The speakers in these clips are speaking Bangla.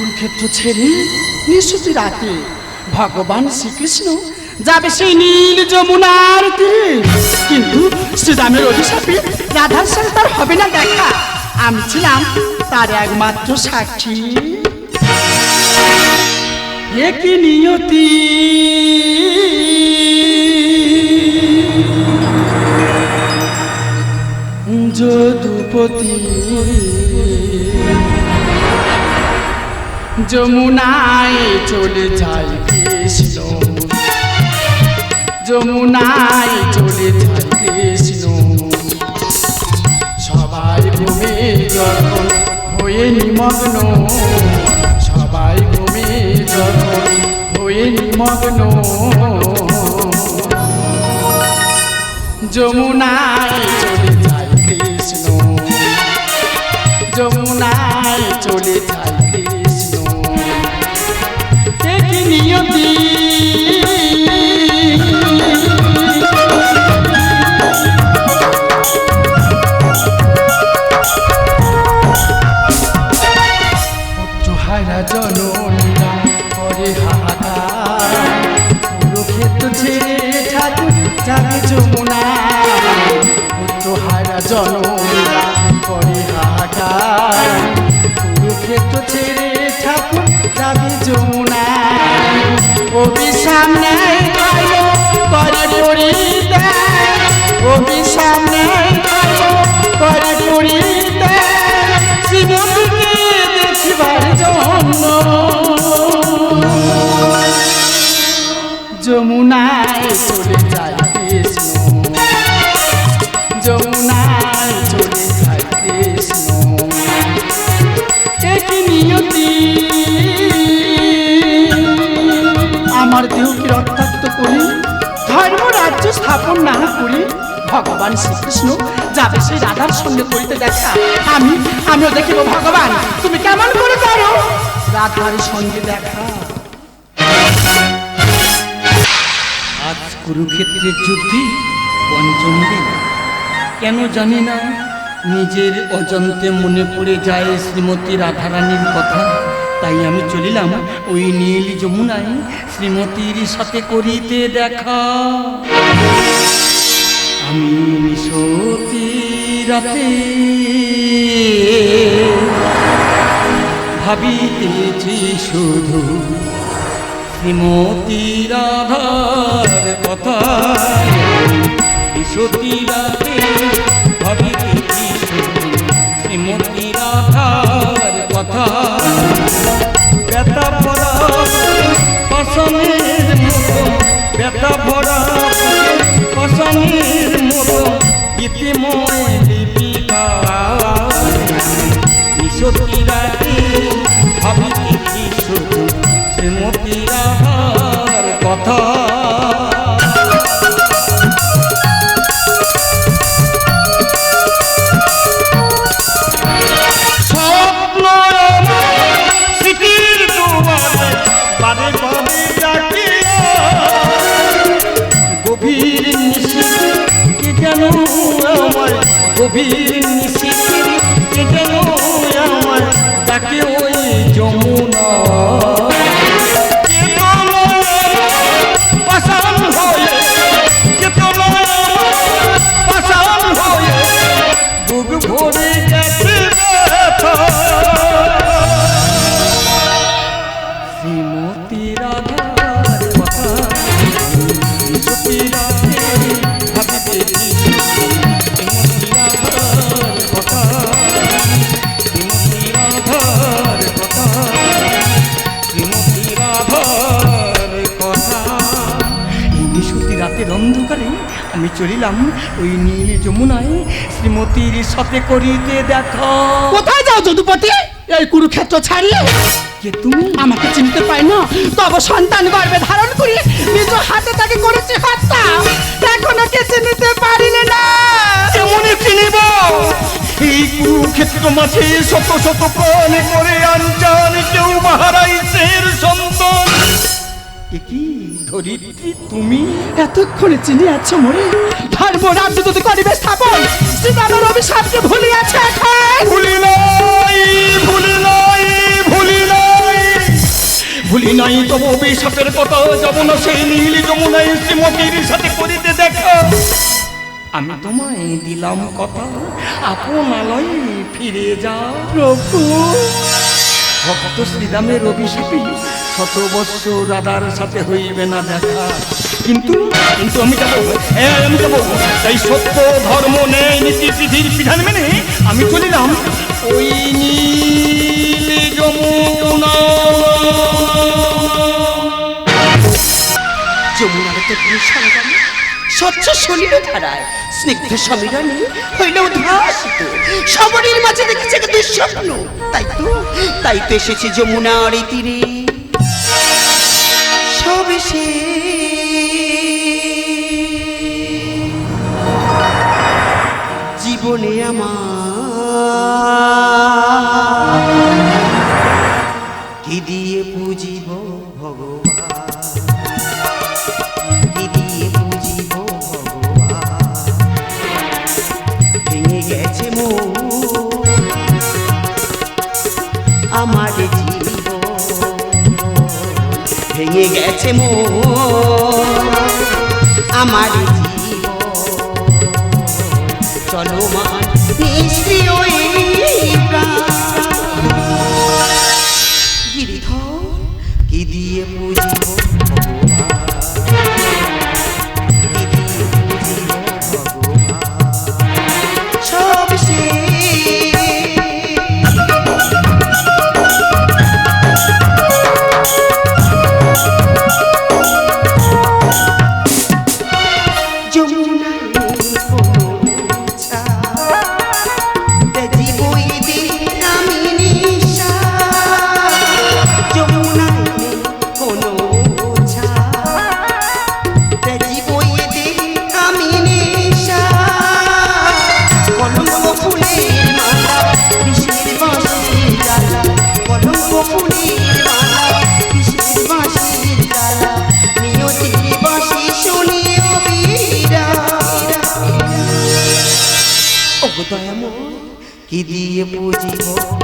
কুরুক্ষেত্র ছেড়ে নিশুতি রাতে ভগবান শ্রীকৃষ্ণ যাবে সেই নীল যমুনার তীরে। কিন্তু শ্রীরামের অভিশাপে রাধার সাথে তার হবে না দেখা। আমি ছিলাম তার একমাত্র সাক্ষী। একই নিয়তি যদুপতি যমুনায় চলে যায় কৃষ্ণ, যমুনায় চলে যায় কৃষ্ণ। সবাই ঘুমে যখন হয়ে নিমগ্ন, সবাই ঘুমে যখন হয়ে নিমগ্ন, যমুনায় চলে যায় কৃষ্ণ, যমুনায় চলে যায় কৃষ্ণ। একই নিয়তি পুত্রহারা জননীরা করে হাহাকার, কুরুক্ষেত্র ছেড়ে ঠাকুর যাবে যমুনায়। পুত্রহারা জননীরা করে হাহাকার, কুরুক্ষেত্র ছেড়ে ঠাকুর যাবে যমুনায়। অভিশাপ নেয় করে পরিত্যাগ, অভিশাপ নেয় করে পরিত্যাগ, শ্রীমতীকে দেখিবার জন্য যমুনায় চলে যায় কৃষ্ণ, যমুনায় চলে যায় কৃষ্ণ। একই নিয়তি আমার দেহকে রক্তাক্ত করি, ধর্ম রাজ্য স্থাপন না করি, ভগবান শ্রীকৃষ্ণ যাবে সেই রাধার সঙ্গে করিতে দেখা। আমিও দেখিব ভগবান তুমি কেমন করে করো রাধার সঙ্গে দেখা। আজ কুরুক্ষেত্রের যুদ্ধে পঞ্চম দিন। কেন জানি না নিজের অজান্তে মনে পড়ে যায় শ্রীমতী রাধারানীর কথা। তাই আমি চলিলাম ওই নীল যমুনায় শ্রীমতীর সাথে করিতে দেখা। আমি নিশতি রাতে ভাবিতেছি শুধু শ্রীমতী রাধার কথা। নিশতি রাতে ভাবিতেছি শুধু শ্রীমতী রাধার কথা। ব্যথা ভরা পাশানের মতো, ব্যথা ভরা পাশানের মতো গীতিময় লিপিকা। নিশতি রাতে ভাবিতেছি শুধু শ্রীমতী রাধার কথা। স্বপ্ন স্মৃতির দুয়ারে বারে বারে ডাকে, গভীর নিশীথে কে যেন আমায়, গভীর নিশীথে কে যেন আমায় ডাকে ওই যমুনা। ভরে গেছে ব্যথা শ্রীমতী রাধার কথা। নিশতি রাতে ভাবিতেছি শ্রীমতী রাধার কথা, শ্রীমতী রাধার কথা, শ্রীমতী রাধার কথা। এই নিশতি রাতের অন্ধকারে আমি চলিলাম ওই নীল যমুনায় শ্রীমতীর সাথে করিতে দেখা। কোথায় যাও যদুপতি এই কুরুক্ষেত্র ছাড়িয়ে? কে তুমি? আমাকে চিনতে পাই না? তব সন্তান গর্ভে ধারণ করি নিজ হাতে তাকে করেছে হত্যা, এখনো কে চিনতে পারিলে না। কেমনে চিনিব? এই কুরুক্ষেত্র মাঝে শত শত প্রাণ করে আনজান কেউ মহারাইসের সন্তান। কি ধরিত্রী তুমি? এতক্ষণে চিনি আছো মরে ধর্ম রাজ্য যদি করিবে স্থাপন, শ্রীরামের অভিশাপকে ভুলিয়াছে এখন। ভুলি নাই, ভুলি নাই, ভুলি নাই। ভুলি নাই তবু অভিশাপের কথা, যাব না সেই নীল যমুনায় শ্রীমতীর সাথে করিতে দেখা। আমি তোমায় দিলাম কথা, আপন আলোয় ফিরে যাও। প্রভু ভক্ত শ্রীরামের অভিশাপে 100 বৎসর রাধার সাথে হইবে না দেখা। কিন্তু কিন্তু আমি যাবো, হ্যাঁ আমি যাবো। তাই সত্য ধর্ম ন্যায় নীতি বিধির বিধান মেনে আমি চলিলাম ওই নীল যমুনা। যমুনার তরুণ সঙ্গম স্বচ্ছ সলিল ধারায় স্নিগ্ধ সমীরণে হইল উদ্ভাসিত, সবরের মাঝে দেখেছে দুঃস্বপ্ন। তাই তো এসেছে যমুনার তীরে। সবে সে জীবনে আমার কি দিয়ে পুজিব ভগবান, কি দিয়ে পুজিব ভগবান। ভেঙে গেছে মন আমার জীবন, ভেঙে গেছে মন আমার জীবন। চলমান নিষ্ক্রিয় এই প্রাণ, গিরিধর কি দিয়ে পুজিব ভগবান, কি দিয়ে পুজিব ভগবান। সব যমুনায় কোনো ছা তেজি বই দিন আমি নিশা। যমুনায় কোনো ছা তেজি বই দিন আমি নিশা। কলঙ্ক ফুলের মালা বিষের বাঁশির ডালা, কলঙ্ক ফুলের মালা বিষের বাঁশির ডালা। নিয়তির বাঁশি শুনিও বীরা। ওগো দয়াময় কি দিয়ে পুজিব ভগবান,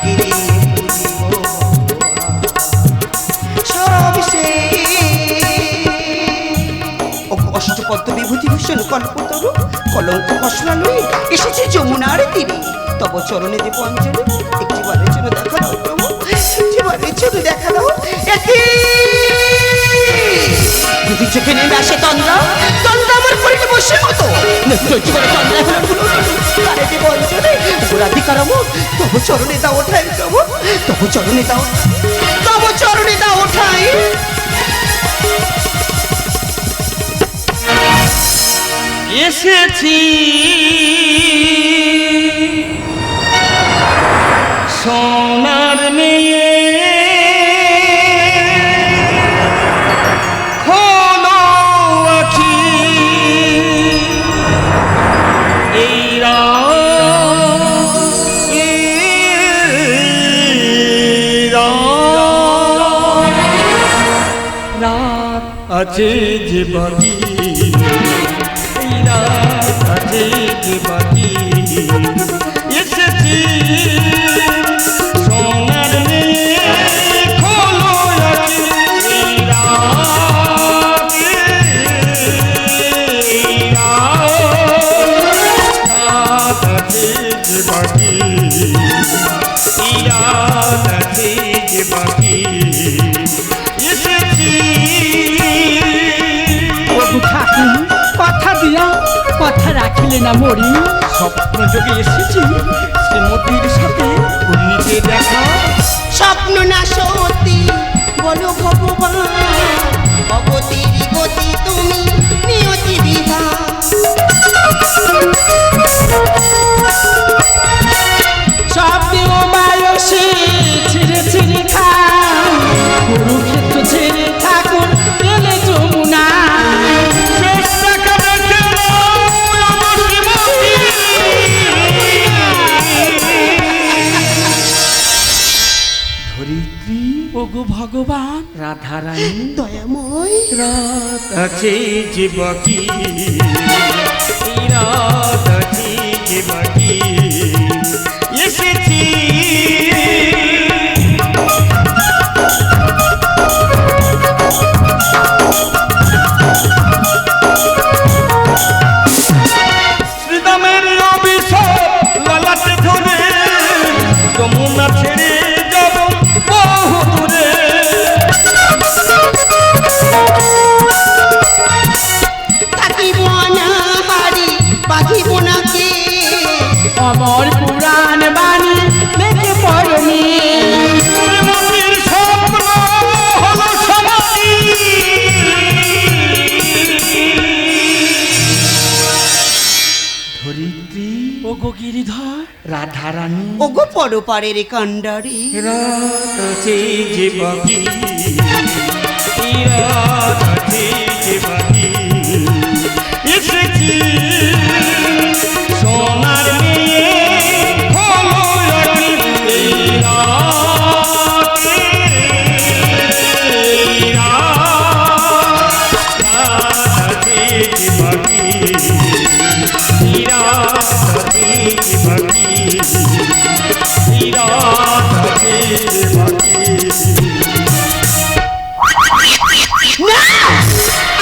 কি দিয়ে পুজিব ভগবান। সব ওগো অষ্টপদ্ম বিভূতিভূষণ কল্পতরু কলঙ্ক খসড়া লয়ে এসেছে যমুনার তীরে। তব চরণে দেব অঞ্জলি, একটিবারের জন্য দেখা দাও প্রভু, একটিবারের জন্য দেখা দাও। যদি চোখে নেমে আসে তন্দ্রা, তন্দ্রা আমার করিতে বসে মতো তন্দ্রা হলো কারে দেব অঞ্জলি। রাধিকার আমার তব চরণে দাও ওঠাই প্রভু, তব চরণে দাও, তব চরণে দাও ওঠাই। এসেছি সোনার মেয়ে, খোলো আখি এই রাত আছে যে বাকি, এই রাত আছে যে বাকি। এসেছি সোনার মেয়ে, খোলো আখি এই রাত, এই রাত আছে যে বাকি, এই রাত আছে যে বাকি। এসেছি প্রভু ঠাকুর কথা দিয়া কথা রাখিলে না মরি। স্বপ্ন যোগে এসেছি শ্রীমতীর সাথে করিতে দেখা। স্বপ্ন না সত্যি বলো ভগবান, অগতির গতি তুমি নিয়তি বিধান। স্বপ্নে ও বায়সে ছিঁড়ে ছিঁড়ে খা, কুরুক্ষেত্র ছেড়ে ঠাকুর এলে যমুনা। ধরিত্রী ওগো ভগবান রাধারানী দয়াময় রাত আছে যে বাকি, এই রাত আছে যে বাকি। এসেছি রাধারানী ওগো পরপারের কাণ্ডারি রাত আছে যে বাকি এই রাত আছে যে বাকি এসেছি সোনার মেয়ে হলো রানী এই রাতে, এই রাত আছে যে বাকি এই রাত আছে যে বাকি এই রাত আছে যে বাকি। না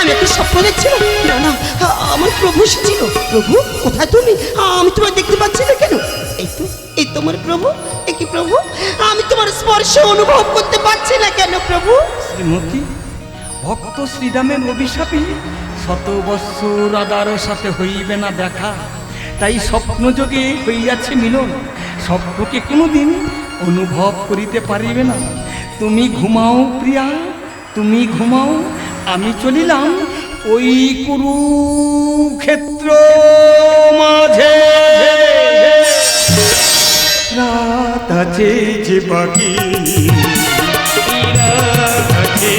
আমি একটা স্বপ্ন দেখছিলাম, না না আমার প্রভু এসেছিল। প্রভু কোথায় তুমি? আমি তোমার দেখতে পাচ্ছি না কেন? এই তো, এই তোমার প্রভু। এ কি প্রভু, আমি তোমার স্পর্শ অনুভব করতে পারছি না কেন প্রভু? শ্রীমতী, ভক্ত শ্রীরামের অভিশাপে শত বৎসর রাধার সাথে হইবে না দেখা, তাই স্বপ্নযোগে হইয়াছে মিলন। স্বপ্নকে কোনোদিন অনুভব করিতে পারিবে না। তুমি ঘুমাও প্রিয়া, তুমি ঘুমাও, আমি চলিলাম ওই কুরুক্ষেত্র মাঝে। রাত আছে যে বাকি, রাত আছে